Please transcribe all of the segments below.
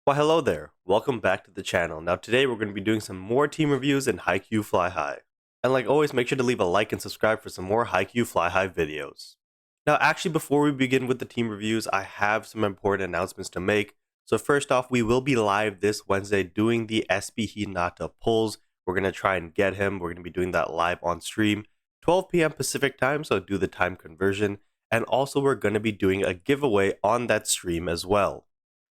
Well, hello there. Welcome back to the channel. Now, today we're going to be doing some more team reviews in Haikyu Fly High. And like always, make sure to leave a like and subscribe for some more Haikyu Fly High videos. Now, actually, before we begin with the team reviews, I have some important announcements to make. So first off, we will be live this Wednesday doing the SB Hinata pulls. We're going to try and get him. We're going to be doing that live on stream, 12 p.m. Pacific time, so do the time conversion. And also, we're going to be doing a giveaway on that stream as well.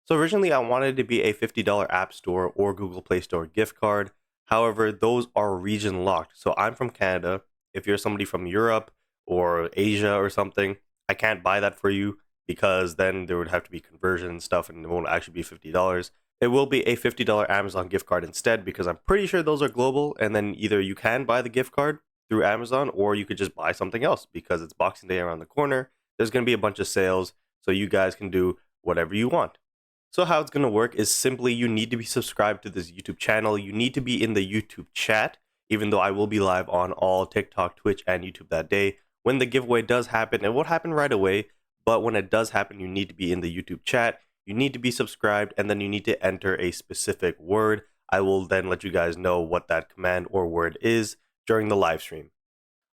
So originally I wanted it to be a $50 App Store or Google Play Store gift card. However, those are region locked. So I'm from Canada. If you're somebody from Europe or Asia or something, I can't buy that for you because then there would have to be conversion and stuff and it won't actually be $50. It will be a $50 Amazon gift card instead because I'm pretty sure those are global, and then either you can buy the gift card through Amazon or you could just buy something else because it's Boxing Day around the corner. There's going to be a bunch of sales, so you guys can do whatever you want. So how it's going to work is simply you need to be subscribed to this YouTube channel. You need to be in the YouTube chat, even though I will be live on all TikTok, Twitch, and YouTube that day. When the giveaway does happen, it won't happen right away, but when it does happen, you need to be in the YouTube chat. You need to be subscribed, and then you need to enter a specific word. I will then let you guys know what that command or word is during the live stream.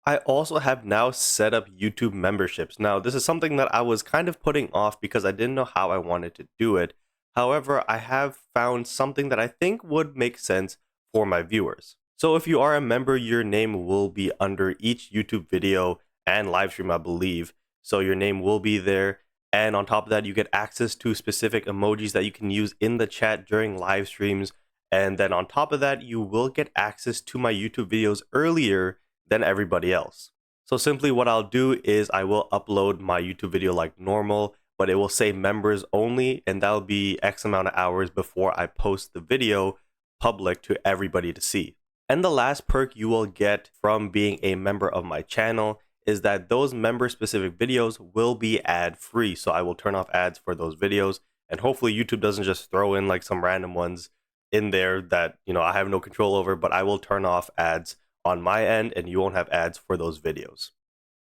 I also have now set up YouTube memberships. Now, this is something that I was kind of putting off because I didn't know how I wanted to do it. However, I have found something that I think would make sense for my viewers. So if you are a member, your name will be under each YouTube video and live stream, I believe. So your name will be there. And on top of that, you get access to specific emojis that you can use in the chat during live streams. And then on top of that, you will get access to my YouTube videos earlier than everybody else. So simply what I'll do is I will upload my YouTube video like normal, but it will say members only, and that'll be X amount of hours before I post the video public to everybody to see. And the last perk you will get from being a member of my channel is that those member specific videos will be ad free. So I will turn off ads for those videos, and hopefully YouTube doesn't just throw in like some random ones in there that, I have no control over, but I will turn off ads on my end and you won't have ads for those videos.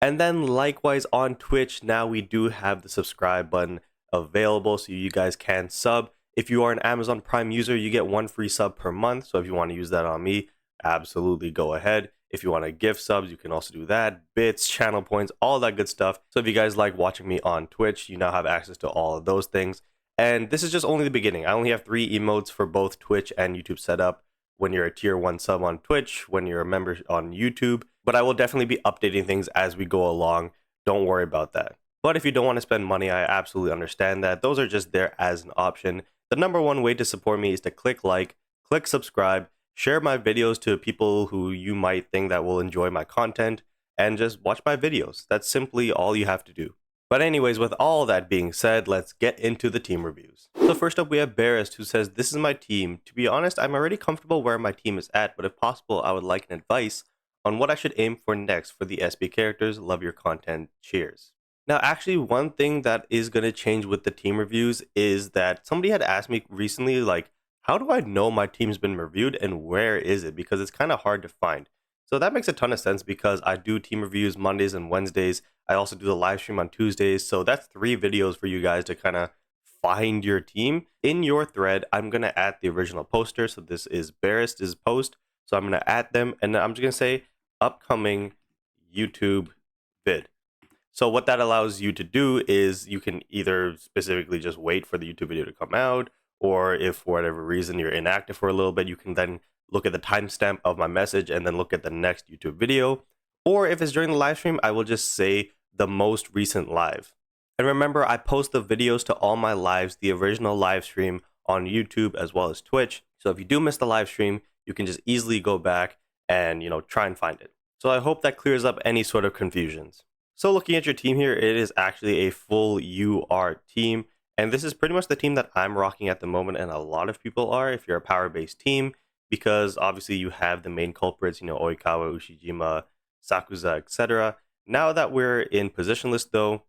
And then likewise on Twitch, now we do have the subscribe button available so you guys can sub. If you are an Amazon Prime user, you get one free sub per month. So if you want to use that on me, absolutely go ahead. If you want to gift subs, you can also do that. Bits, channel points, all that good stuff. So if you guys like watching me on Twitch, you now have access to all of those things. And this is just only the beginning. I only have 3 emotes for both Twitch and YouTube set up. When you're a tier 1 sub on Twitch, when you're a member on YouTube, but I will definitely be updating things as we go along. Don't worry about that. But if you don't want to spend money, I absolutely understand that. Those are just there as an option. The number one way to support me is to click like, click subscribe, share my videos to people who you might think that will enjoy my content, and just watch my videos. That's simply all you have to do. But anyways, with all that being said, let's get into the team reviews. So first up, we have Barist, who says, "This is my team. To be honest, I'm already comfortable where my team is at, but if possible, I would like an advice on what I should aim for next for the SB characters. Love your content. Cheers." Now, actually, one thing that is going to change with the team reviews is that somebody had asked me recently, like, how do I know my team's been reviewed and where is it? Because it's kind of hard to find. So that makes a ton of sense because I do team reviews Mondays and Wednesdays. I also do the live stream on Tuesdays. So that's 3 videos for you guys to kind of find your team. In your thread, I'm going to add the original poster. So this is Barist's post. So I'm going to add them, and I'm just going to say upcoming YouTube vid. So what that allows you to do is you can either specifically just wait for the YouTube video to come out, or if for whatever reason you're inactive for a little bit, you can then look at the timestamp of my message and then look at the next YouTube video. Or if it's during the live stream, I will just say the most recent live. And remember, I post the videos to all my lives, the original live stream on YouTube as well as Twitch. So if you do miss the live stream, you can just easily go back and, try and find it. So I hope that clears up any sort of confusions. So looking at your team here, it is actually a full UR team. And this is pretty much the team that I'm rocking at the moment, and a lot of people are if you're a power-based team, because obviously you have the main culprits, Oikawa, Ushijima, Sakuza, etc. Now that we're in positionless though,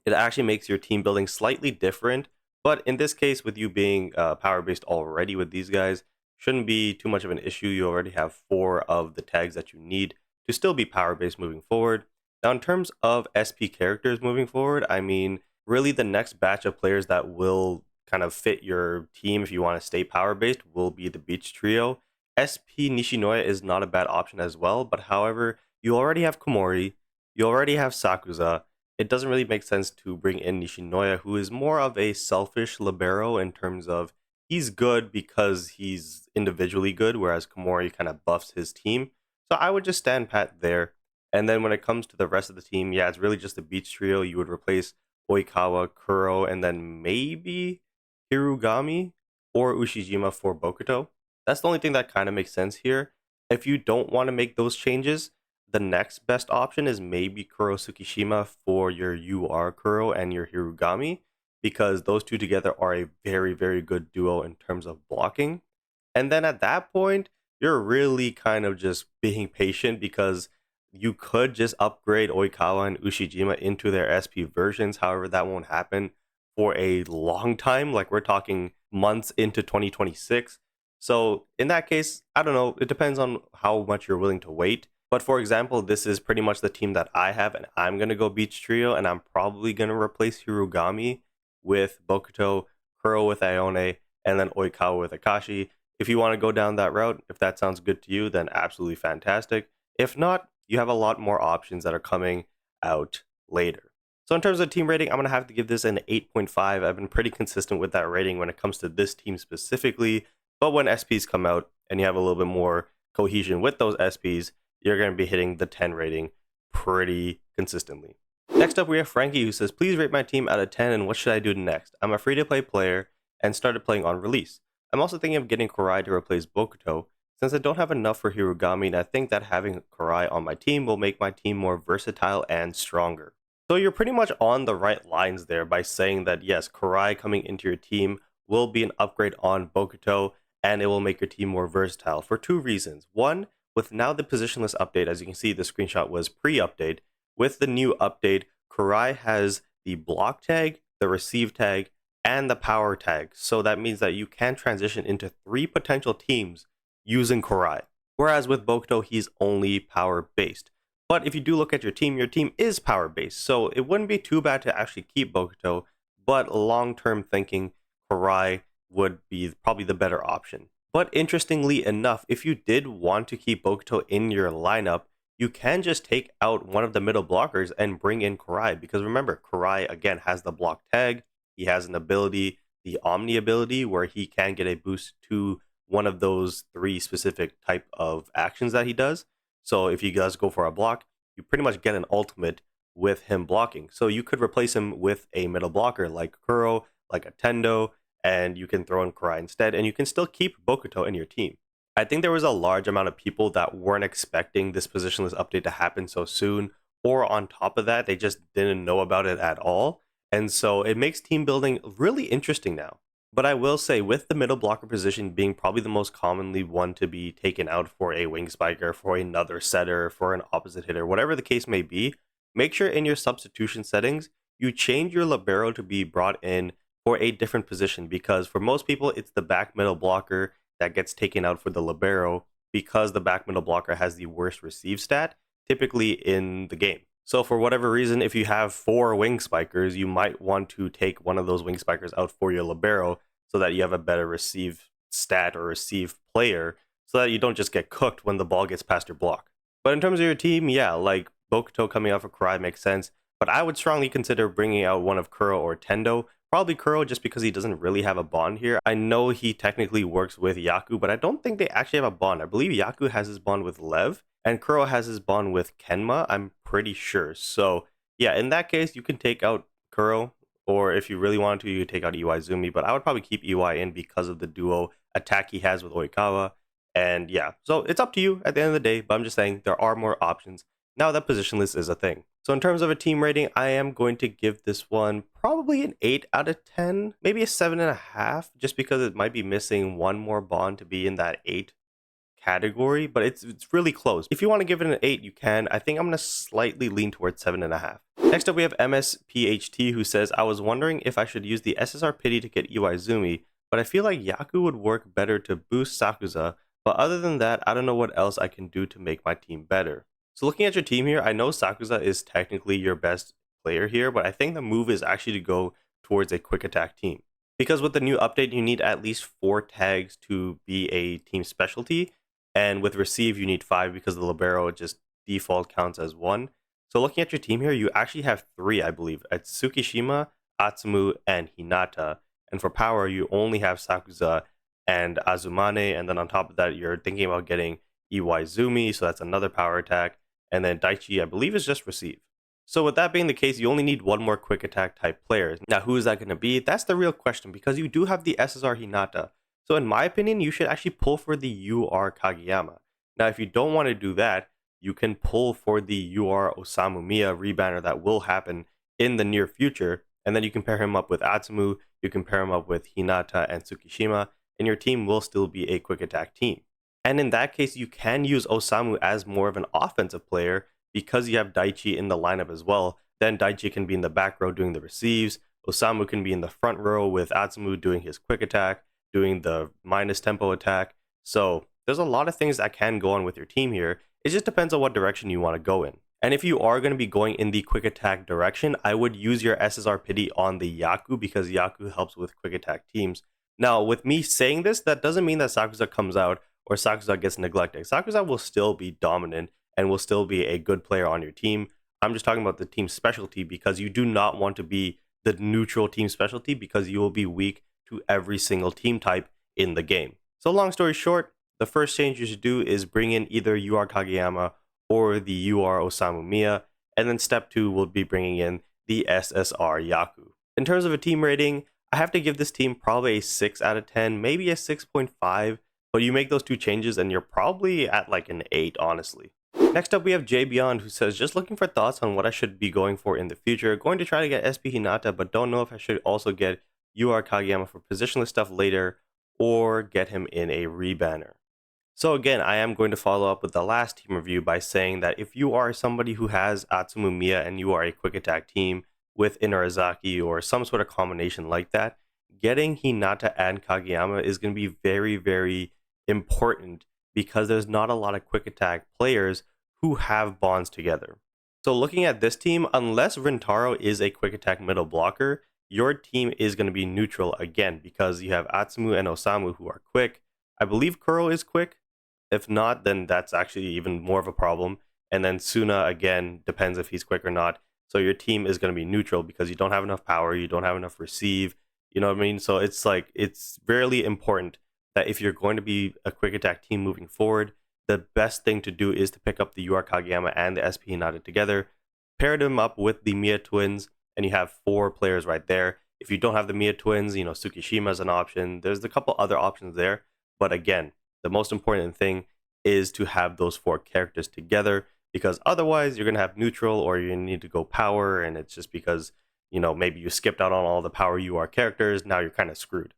it actually makes your team building slightly different. But in this case, with you being power-based already with these guys, shouldn't be too much of an issue. You already have 4 of the tags that you need to still be power-based moving forward. Now, in terms of SP characters moving forward, I mean, really the next batch of players that will kind of fit your team if you want to stay power based will be the Beach Trio. SP Nishinoya is not a bad option as well, but however, you already have Komori, you already have Sakuza. It doesn't really make sense to bring in Nishinoya, who is more of a selfish libero in terms of he's good because he's individually good, whereas Komori kind of buffs his team. So I would just stand pat there. And then when it comes to the rest of the team, yeah, it's really just the Beach Trio. You would replace Oikawa, Kuro, and then maybe Hirugami or Ushijima for Bokuto. That's the only thing that kind of makes sense here. If you don't want to make those changes, the next best option is maybe Kuro Tsukishima for your UR Kuro and your Hirugami, because those two together are a very, very good duo in terms of blocking. And then at that point, you're really kind of just being patient because you could just upgrade Oikawa and Ushijima into their SP versions. However, that won't happen for a long time. Like we're talking months into 2026. So in that case, I don't know. It depends on how much you're willing to wait. But for example, this is pretty much the team that I have, and I'm going to go Beach Trio, and I'm probably going to replace Hirugami with Bokuto, Kuro with Ione, and then Oikawa with Akashi. If you want to go down that route, if that sounds good to you, then absolutely fantastic. If not, you have a lot more options that are coming out later. So in terms of team rating, I'm going to have to give this an 8.5. I've been pretty consistent with that rating when it comes to this team specifically. But when SPs come out and you have a little bit more cohesion with those SPs, you're going to be hitting the 10 rating pretty consistently. Next up, we have Frankie, who says, please rate my team out of 10 and what should I do next? I'm a free-to-play player and started playing on release. I'm also thinking of getting Kurai to replace Bokuto, since I don't have enough for Hirugami, and I think that having Kurai on my team will make my team more versatile and stronger. So you're pretty much on the right lines there by saying that yes, Kurai coming into your team will be an upgrade on Bokuto, and it will make your team more versatile for two reasons. One, with now the positionless update, as you can see, the screenshot was pre-update. With the new update, Kurai has the block tag, the receive tag, and the power tag. So that means that you can transition into 3 potential teams using Kurai. Whereas with Bokuto, he's only power based. But if you do look at your team is power based. So it wouldn't be too bad to actually keep Bokuto, but long-term thinking, Kurai would be probably the better option. But interestingly enough, if you did want to keep Bokuto in your lineup, you can just take out one of the middle blockers and bring in Kurai. Because remember, Kurai, again, has the block tag. He has an ability, the Omni ability, where he can get a boost to one of those 3 specific type of actions that he does. So if he does go for a block, you pretty much get an ultimate with him blocking. So you could replace him with a middle blocker like Kuro, like a Tendo, and you can throw in Kurai instead, and you can still keep Bokuto in your team. I think there was a large amount of people that weren't expecting this positionless update to happen so soon, or on top of that, they just didn't know about it at all. And so it makes team building really interesting now. But I will say, with the middle blocker position being probably the most commonly one to be taken out for a wing spiker, for another setter, for an opposite hitter, whatever the case may be, make sure in your substitution settings, you change your libero to be brought in for a different position, because for most people, it's the back middle blocker that gets taken out for the libero, because the back middle blocker has the worst receive stat typically in the game. So for whatever reason, if you have 4 wing spikers, you might want to take one of those wing spikers out for your libero so that you have a better receive stat or receive player, so that you don't just get cooked when the ball gets past your block. But in terms of your team, yeah, like Bokuto coming off of Kurai makes sense, but I would strongly consider bringing out one of Kuro or Tendo. Probably Kuro, just because he doesn't really have a bond here. I know he technically works with Yaku, but I don't think they actually have a bond. I believe Yaku has his bond with Lev, and Kuro has his bond with Kenma, I'm pretty sure. So yeah, in that case, you can take out Kuro, or if you really wanted to, you could take out Iwaizumi, but I would probably keep Iwai in because of the duo attack he has with Oikawa. And yeah, so it's up to you at the end of the day, but I'm just saying there are more options now that positionless is a thing. So in terms of a team rating, I am going to give this one probably an 8 out of 10, maybe a 7.5, just because it might be missing one more bond to be in that 8 category, but it's really close. If you want to give it an 8, you can. I think I'm going to slightly lean towards 7.5. Next up, we have MSPHT, who says, I was wondering if I should use the SSR pity to get Iwaizumi, but I feel like Yaku would work better to boost Sakuza, but other than that, I don't know what else I can do to make my team better. So looking at your team here, I know Sakuza is technically your best player here, but I think the move is actually to go towards a quick attack team. Because with the new update, you need at least 4 tags to be a team specialty, and with receive, you need 5 because the libero just default counts as 1. So looking at your team here, you actually have 3, I believe. It's Tsukishima, Atsumu, and Hinata. And for power, you only have Sakuza and Azumane, and then on top of that, you're thinking about getting Iwaizumi, so that's another power attack, and then Daichi, I believe, is just receive. So with that being the case, you only need one more quick attack type player. Now, who is that going to be? That's the real question because you do have the SSR Hinata. So in my opinion, you should actually pull for the UR Kageyama. Now, if you don't want to do that, you can pull for the UR Osamu Miya rebanner that will happen in the near future. And then you can pair him up with Atsumu, you can pair him up with Hinata and Tsukishima, and your team will still be a quick attack team. And in that case, you can use Osamu as more of an offensive player because you have Daichi in the lineup as well. Then Daichi can be in the back row doing the receives. Osamu can be in the front row with Atsumu doing his quick attack, doing the minus tempo attack. So there's a lot of things that can go on with your team here. It just depends on what direction you want to go in. And if you are going to be going in the quick attack direction, I would use your SSR pity on the Yaku because Yaku helps with quick attack teams. Now, with me saying this, that doesn't mean that Sakuza comes out or Sakuza gets neglected. Sakuza will still be dominant and will still be a good player on your team. I'm just talking about the team specialty because you do not want to be the neutral team specialty because you will be weak to every single team type in the game. So long story short, the first change you should do is bring in either UR Kageyama or the UR Osamu Miya, and then step 2 will be bringing in the SSR Yaku. In terms of a team rating, I have to give this team probably a 6 out of 10, maybe a 6.5, but you make those 2 changes and you're probably at like an 8, honestly. Next up, we have J Beyond, who says, just looking for thoughts on what I should be going for in the future. Going to try to get SP Hinata, but don't know if I should also get UR Kageyama for positionless stuff later, or get him in a rebanner. So again, I am going to follow up with the last team review by saying that if you are somebody who has Atsumu Miya and you are a quick attack team with Inarizaki or some sort of combination like that, getting Hinata and Kageyama is going to be very, very important because there's not a lot of quick attack players who have bonds together. So looking at this team, unless Rintaro is a quick attack middle blocker, your team is going to be neutral again because you have Atsumu and Osamu who are quick. I believe Kuro is quick. If not, then that's actually even more of a problem. And then Suna, again, depends if he's quick or not. So your team is going to be neutral because you don't have enough power, you don't have enough receive, you know what I mean? So it's like, it's really important that if you're going to be a quick attack team moving forward, the best thing to do is to pick up the UR Kageyama and the SP Hinata together, pair them up with the Miya twins, and you have 4 players right there. If you don't have the Miya twins, you know, Tsukishima is an option. There's a couple other options there. But again, the most important thing is to have those 4 characters together because otherwise you're going to have neutral or you need to go power, and it's just because, you know, maybe you skipped out on all the power UR characters, now you're kind of screwed.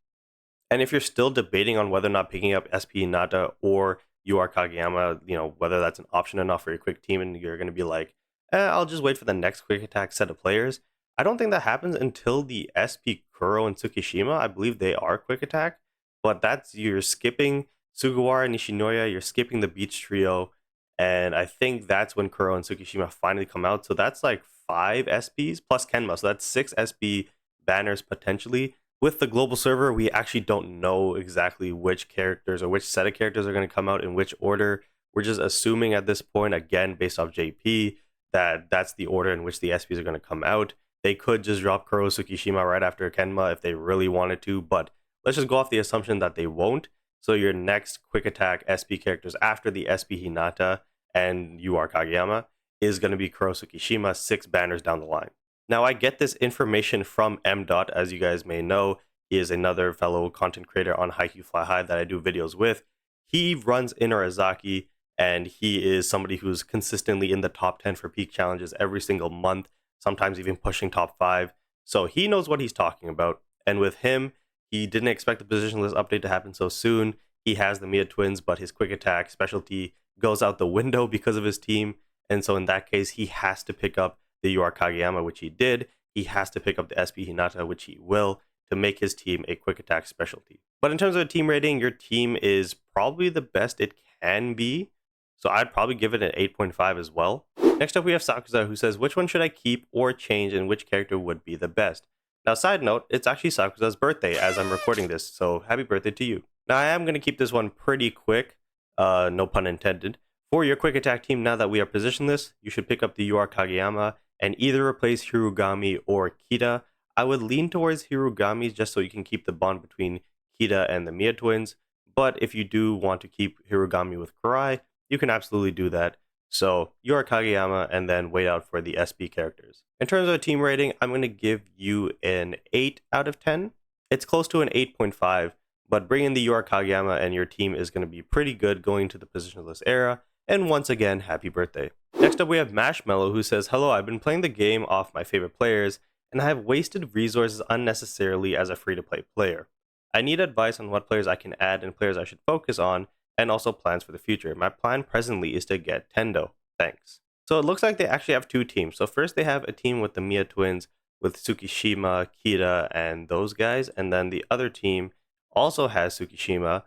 And if you're still debating on whether or not picking up SP Hinata or UR Kageyama, you know, whether that's an option enough for your quick team and you're going to be like, I'll just wait for the next quick attack set of players. I don't think that happens until the SP Kuro and Tsukishima. I believe they are quick attack, but that's, you're skipping Sugawara and Nishinoya, you're skipping the Beach Trio, and I think that's when Kuro and Tsukishima finally come out. So that's like 5 SPs plus Kenma, so that's 6 SP banners potentially. With the global server, we actually don't know exactly which characters or which set of characters are going to come out in which order. We're just assuming at this point, again, based off JP, that that's the order in which the SPs are going to come out. They could just drop Kuro Tsukishima right after Kenma if they really wanted to, but let's just go off the assumption that they won't. So your next quick attack SP characters after the SP Hinata and UR Kageyama is going to be Kuro Tsukishima 6 banners down the line. Now, I get this information from M. As you guys may know. He is another fellow content creator on Haikyu Fly High that I do videos with. He runs Inarizaki, and he is somebody who's consistently in the top 10 for peak challenges every single month, sometimes even pushing top 5. So he knows what he's talking about. And with him, he didn't expect the positionless update to happen so soon. He has the Miya twins, but his quick attack specialty goes out the window because of his team. And so in that case, he has to pick up the UR Kageyama, which he did. He has to pick up the SP Hinata, which he will, to make his team a quick attack specialty. But in terms of a team rating, your team is probably the best it can be. So I'd probably give it an 8.5 as well. Next up, we have Sakuza, who says, which one should I keep or change and which character would be the best? Now, side note, it's actually Sakuza's birthday as I'm recording this, so happy birthday to you. Now, I am going to keep this one pretty quick, no pun intended. For your quick attack team, now that we are positioned this, you should pick up the UR Kageyama and either replace Hirugami or Kita. I would lean towards Hirugami just so you can keep the bond between Kita and the Mia twins, but if you do want to keep Hirugami with Karai, you can absolutely do that. So, UR Kageyama and then wait out for the SP characters. In terms of a team rating, I'm going to give you an 8 out of 10. It's close to an 8.5, but bringing the UR Kageyama and your team is going to be pretty good going to the positionless era. And once again, happy birthday. Next up, we have Mashmallow, who says, "Hello, I've been playing the game off my favorite players, and I have wasted resources unnecessarily as a free-to-play player. I need advice on what players I can add and players I should focus on, and also plans for the future. My plan presently is to get Tendo. Thanks." So it looks like they actually have two teams. So first they have a team with the Mia twins with Tsukishima, Kira, and those guys. And then the other team also has Tsukishima,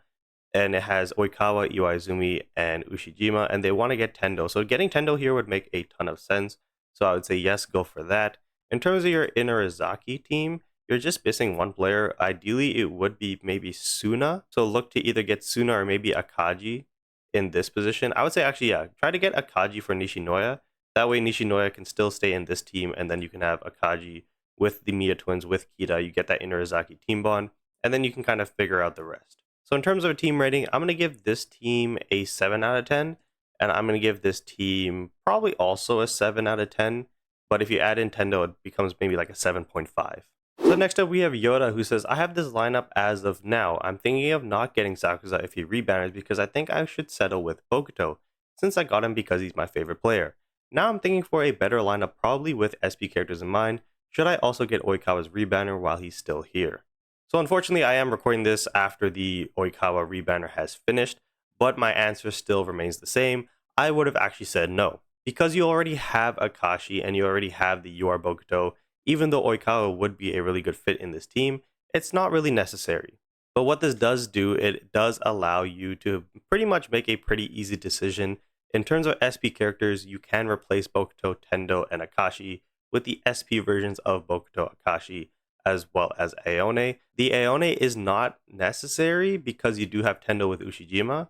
and it has Oikawa, Iwaizumi, and Ushijima, and they want to get Tendo. So getting Tendo here would make a ton of sense. So I would say yes, go for that. In terms of your Inarizaki team, you're just missing one player. Ideally, it would be maybe Suna. So look to either get Suna or maybe Akaji in this position. I would say actually, yeah, try to get Akaji for Nishinoya. That way Nishinoya can still stay in this team, and then you can have Akaji with the Mia twins with Kita. You get that Inarizaki team bond, and then you can kind of figure out the rest. So in terms of a team rating, I'm going to give this team a 7 out of 10, and I'm going to give this team probably also a 7 out of 10, but if you add in Tendo, it becomes maybe like a 7.5. So next up we have Yoda, who says, "I have this lineup as of now. I'm thinking of not getting Sakuza if he rebanners because I think I should settle with Bokuto, since I got him because he's my favorite player. Now I'm thinking for a better lineup, probably with SP characters in mind. Should I also get Oikawa's rebanner while he's still here?" So unfortunately, I am recording this after the Oikawa rebanner has finished, but my answer still remains the same. I would have actually said no. Because you already have Akashi and you already have the UR Bokuto, even though Oikawa would be a really good fit in this team, it's not really necessary. But what this does do, it does allow you to pretty much make a pretty easy decision. In terms of SP characters, you can replace Bokuto, Tendo, and Akashi with the SP versions of Bokuto, Akashi, as well as Aone. The Aone is not necessary because you do have Tendo with Ushijima,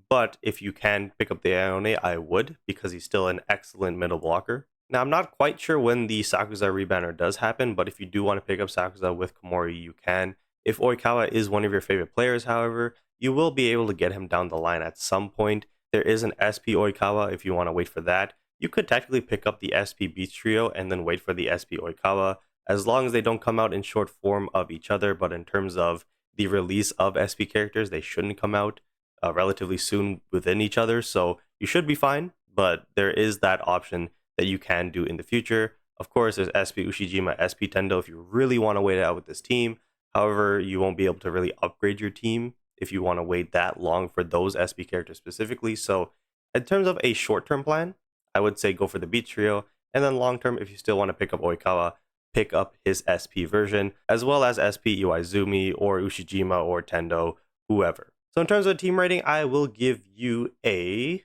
but if you can pick up the Aone, I would, because he's still an excellent middle blocker. Now, I'm not quite sure when the Sakuza rebanner does happen, but if you do want to pick up Sakuza with Komori, you can. If Oikawa is one of your favorite players, however, you will be able to get him down the line at some point. There is an SP Oikawa if you want to wait for that. You could technically pick up the SP Beach Trio and then wait for the SP Oikawa, as long as they don't come out in short form of each other, but in terms of the release of SP characters, they shouldn't come out relatively soon within each other, so you should be fine, but there is that option that you can do in the future. Of course, there's SP Ushijima, SP Tendo if you really want to wait it out with this team. However, you won't be able to really upgrade your team if you want to wait that long for those SP characters specifically. So in terms of a short-term plan, I would say go for the Beach Trio, and then long-term, if you still want to pick up Oikawa, pick up his SP version, as well as SP Iwaizumi or Ushijima or Tendo, whoever. So in terms of team rating, I will give you a...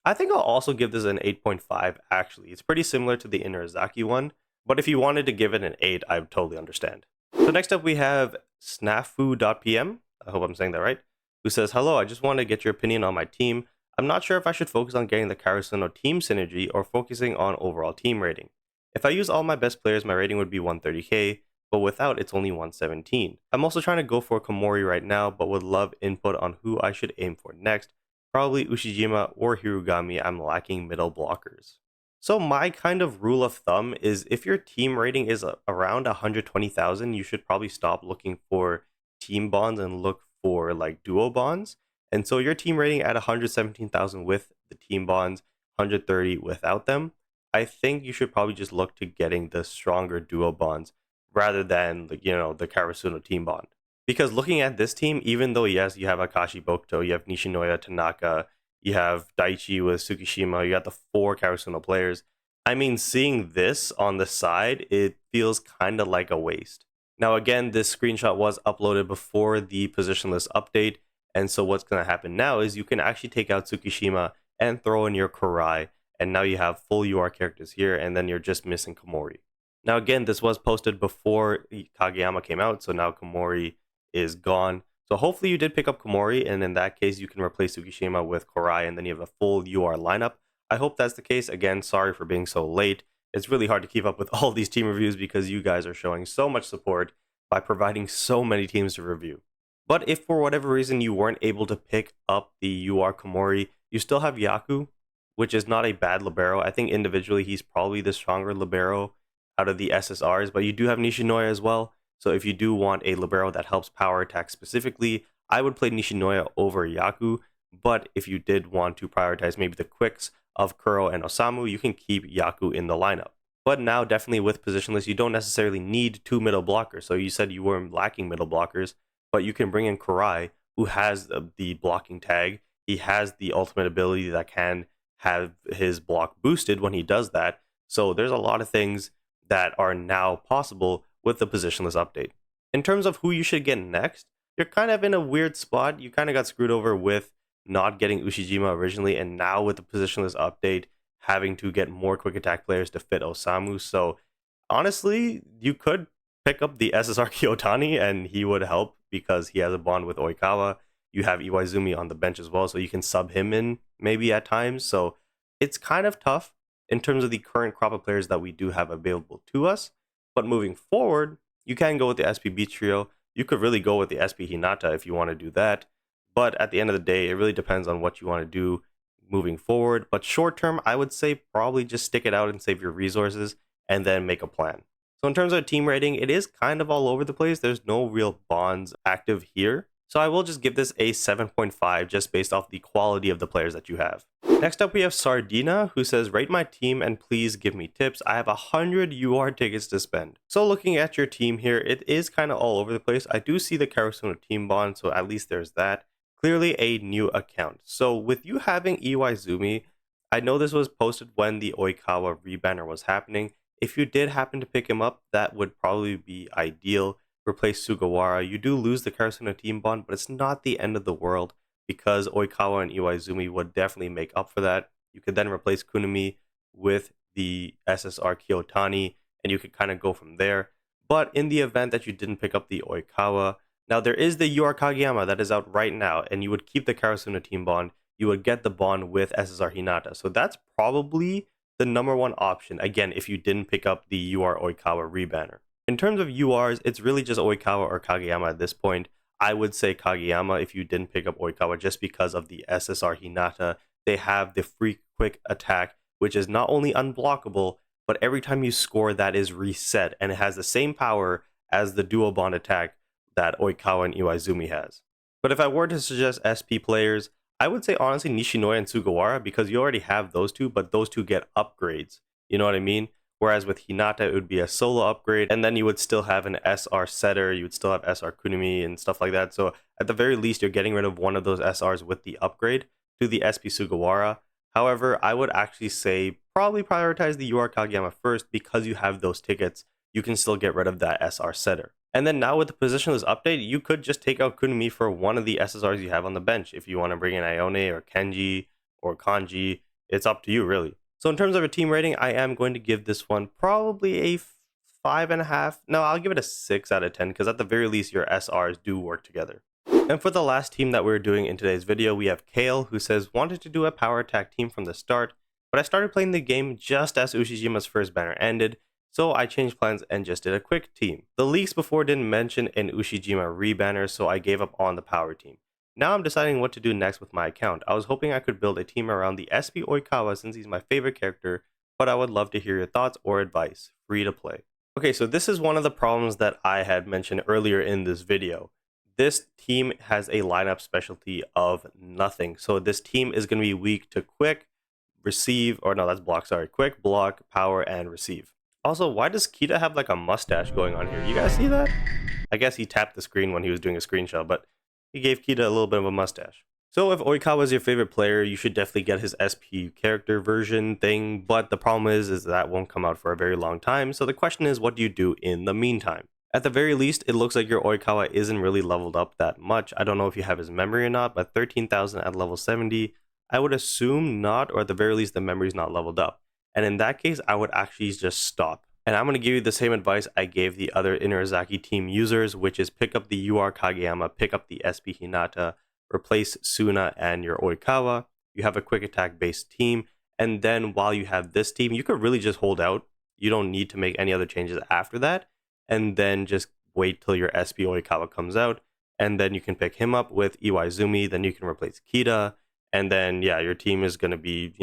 I think I'll also give this an 8.5, actually. It's pretty similar to the Inarizaki one, but if you wanted to give it an 8, I would totally understand. So next up we have snafu.pm, I hope I'm saying that right, who says, "Hello, I just want to get your opinion on my team. I'm not sure if I should focus on getting the Karasuno team synergy or focusing on overall team rating. If I use all my best players, my rating would be 130k, but without, it's only 117. I'm also trying to go for Komori right now, but would love input on who I should aim for next. Probably Ushijima or Hirugami. I'm lacking middle blockers." So my kind of rule of thumb is if your team rating is around 120,000, you should probably stop looking for team bonds and look for like duo bonds. And so your team rating at 117,000 with the team bonds, 130 without them, I think you should probably just look to getting the stronger duo bonds rather than the Karasuno team bond. Because looking at this team, even though yes, you have Akashi Bokuto, you have Nishinoya Tanaka, you have Daichi with Tsukishima, you got the 4 Karasuno players. I mean, seeing this on the side, it feels kind of like a waste. Now again, this screenshot was uploaded before the positionless update, and so what's going to happen now is you can actually take out Tsukishima and throw in your Kurai, and now you have full UR characters here, and then you're just missing Komori. Now again, this was posted before Kageyama came out, so now Komori is gone. So hopefully you did pick up Komori, and in that case you can replace Tsukishima with Korai, and then you have a full UR lineup. I hope that's the case. Again, sorry for being so late. It's really hard to keep up with all these team reviews because you guys are showing so much support by providing so many teams to review. But if for whatever reason you weren't able to pick up the UR Komori, you still have Yaku, which is not a bad libero. I think individually he's probably the stronger libero out of the SSRs, but you do have Nishinoya as well. So if you do want a libero that helps power attack specifically, I would play Nishinoya over Yaku. But if you did want to prioritize maybe the quicks of Kuro and Osamu, you can keep Yaku in the lineup. But now, definitely with positionless, you don't necessarily need two middle blockers. So you said you were lacking middle blockers, but you can bring in Kurai, who has the blocking tag. He has the ultimate ability that can have his block boosted when he does that. So there's a lot of things that are now possible with the positionless update. In terms of who you should get next, you're kind of in a weird spot. You kind of got screwed over with not getting Ushijima originally, and now with the positionless update, having to get more quick attack players to fit Osamu. So honestly, you could pick up the SSR Kiyotani and he would help because he has a bond with Oikawa. You have Iwaizumi on the bench as well, so you can sub him in maybe at times. So it's kind of tough in terms of the current crop of players that we do have available to us. But moving forward, you can go with the SPB trio. You could really go with the SP Hinata if you want to do that. But at the end of the day, it really depends on what you want to do moving forward. But short term, I would say probably just stick it out and save your resources and then make a plan. So in terms of team rating, it is kind of all over the place. There's no real bonds active here. So I will just give this a 7.5 just based off the quality of the players that you have. Next up, we have Sardina, who says, rate my team and please give me tips. I have 100 UR tickets to spend. So looking at your team here, it is kind of all over the place. I do see the Karasuno team bond, so at least there's that. Clearly a new account. So with you having Iwaizumi, I know this was posted when the Oikawa rebanner was happening. If you did happen to pick him up, that would probably be ideal. Replace Sugawara. You do lose the Karasuno team bond, but it's not the end of the world because Oikawa and Iwaizumi would definitely make up for that. You could then replace Kunimi with the SSR Kiyotani, and you could kind of go from there. But in the event that you didn't pick up the Oikawa, now there is the UR Kageyama that is out right now, and you would keep the Karasuno team bond. You would get the bond with SSR Hinata. So that's probably the number one option, again, if you didn't pick up the UR Oikawa rebanner. In terms of URs, it's really just Oikawa or Kageyama at this point. I would say Kageyama if you didn't pick up Oikawa just because of the SSR Hinata. They have the free quick attack, which is not only unblockable, but every time you score, that is reset, and it has the same power as the dual bond attack that Oikawa and Iwaizumi has. But if I were to suggest SP players, I would say honestly Nishinoya and Sugawara because you already have those two, but those two get upgrades. You know what I mean? Whereas with Hinata, it would be a solo upgrade, and then you would still have an SR setter, you would still have SR Kunimi and stuff like that. So at the very least, you're getting rid of one of those SRs with the upgrade to the SP Sugawara. However, I would actually say probably prioritize the UR Kageyama first because you have those tickets. You can still get rid of that SR setter. And then now with the positionless update, you could just take out Kunimi for one of the SSRs you have on the bench. If you want to bring in Ione or Kenji or Kanji, it's up to you really. So in terms of a team rating, I am going to give this one probably a 5.5. No, I'll give it a 6 out of 10 because at the very least your SRs do work together. And for the last team that we're doing in today's video, we have Kale, who says, wanted to do a power attack team from the start, but I started playing the game just as Ushijima's first banner ended, so I changed plans and just did a quick team. The leaks before didn't mention an Ushijima rebanner, so I gave up on the power team. Now I'm deciding what to do next with my account. I was hoping I could build a team around the SP Oikawa since he's my favorite character, but I would love to hear your thoughts or advice. Free to play. Okay, so this is one of the problems that I had mentioned earlier in this video. This team has a lineup specialty of nothing. So this team is going to be weak to quick, receive, or no, that's block, sorry. Quick, block, power, and receive. Also, why does Kita have like a mustache going on here? You guys see that? I guess he tapped the screen when he was doing a screenshot, but he gave Kita a little bit of a mustache. So if Oikawa is your favorite player, you should definitely get his SP character version thing, but the problem is that won't come out for a very long time, so the question is, what do you do in the meantime? At the very least, it looks like your Oikawa isn't really leveled up that much. I don't know if you have his memory or not, but 13,000 at level 70, I would assume not, or at the very least the memory is not leveled up. And in that case, I would actually just stop. And I'm going to give you the same advice I gave the other Inarizaki team users, which is pick up the UR Kageyama, pick up the SP Hinata, replace Suna and your Oikawa. You have a quick attack based team. And then while you have this team, you could really just hold out. You don't need to make any other changes after that. And then just wait till your SP Oikawa comes out. And then you can pick him up with Iwaizumi. Then you can replace Kita. And then, yeah, your team is going to be,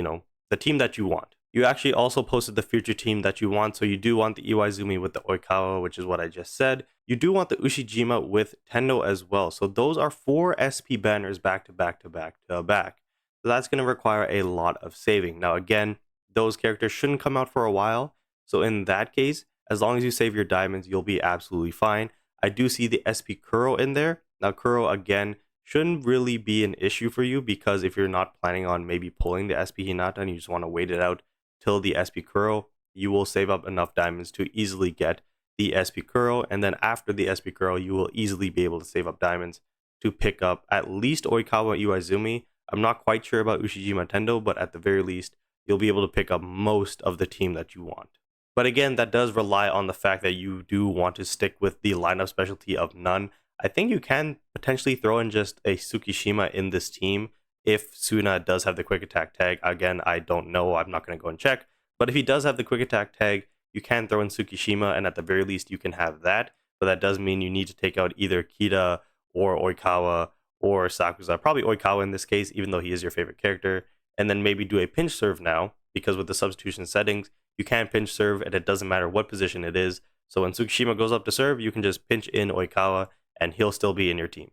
the team that you want. You actually also posted the future team that you want. So you do want the Iwaizumi with the Oikawa, which is what I just said. You do want the Ushijima with Tendo as well. So those are 4 SP banners back to back to back to back. So that's going to require a lot of saving. Now, again, those characters shouldn't come out for a while. So in that case, as long as you save your diamonds, you'll be absolutely fine. I do see the SP Kuro in there. Now, Kuro, again, shouldn't really be an issue for you because if you're not planning on maybe pulling the SP Hinata and you just want to wait it out till the SP Kuro, you will save up enough diamonds to easily get the SP Kuro. And then after the SP Kuro, you will easily be able to save up diamonds to pick up at least Oikawa Iwaizumi. I'm not quite sure about Ushijima Tendo, but at the very least, you'll be able to pick up most of the team that you want. But again, that does rely on the fact that you do want to stick with the lineup specialty of none. I think you can potentially throw in just a Tsukishima in this team if Suna does have the quick attack tag. Again, I don't know. I'm not going to go and check. But if he does have the quick attack tag, you can throw in Tsukishima, and at the very least, you can have that. But that does mean you need to take out either Kita or Oikawa or Sakuza. Probably Oikawa in this case, even though he is your favorite character. And then maybe do a pinch serve now, because with the substitution settings, you can pinch serve, and it doesn't matter what position it is. So when Tsukishima goes up to serve, you can just pinch in Oikawa, and he'll still be in your team.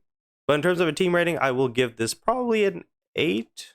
But in terms of a team rating, I will give this probably an 8,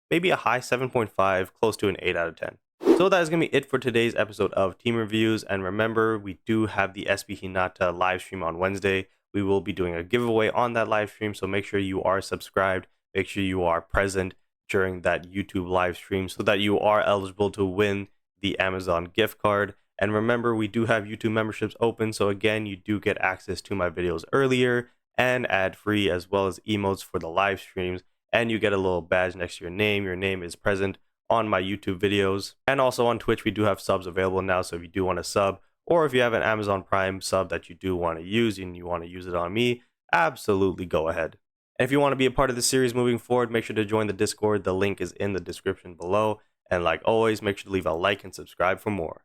maybe a high 7.5, close to an 8 out of 10. So that is going to be it for today's episode of Team Reviews. And remember, we do have the SP Hinata live stream on Wednesday. We will be doing a giveaway on that live stream, so make sure you are subscribed. Make sure you are present during that YouTube live stream so that you are eligible to win the Amazon gift card. And remember, we do have YouTube memberships open, so again, you do get access to my videos earlier and ad-free, as well as emotes for the live streams, and you get a little badge next to your name. Your name is present on my YouTube videos. And also on Twitch, we do have subs available now, so if you do want to sub, or if you have an Amazon Prime sub that you do want to use and you want to use it on me, absolutely go ahead. And if you want to be a part of the series moving forward, make sure to join the Discord. The link is in the description below. And like always, make sure to leave a like and subscribe for more.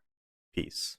Peace.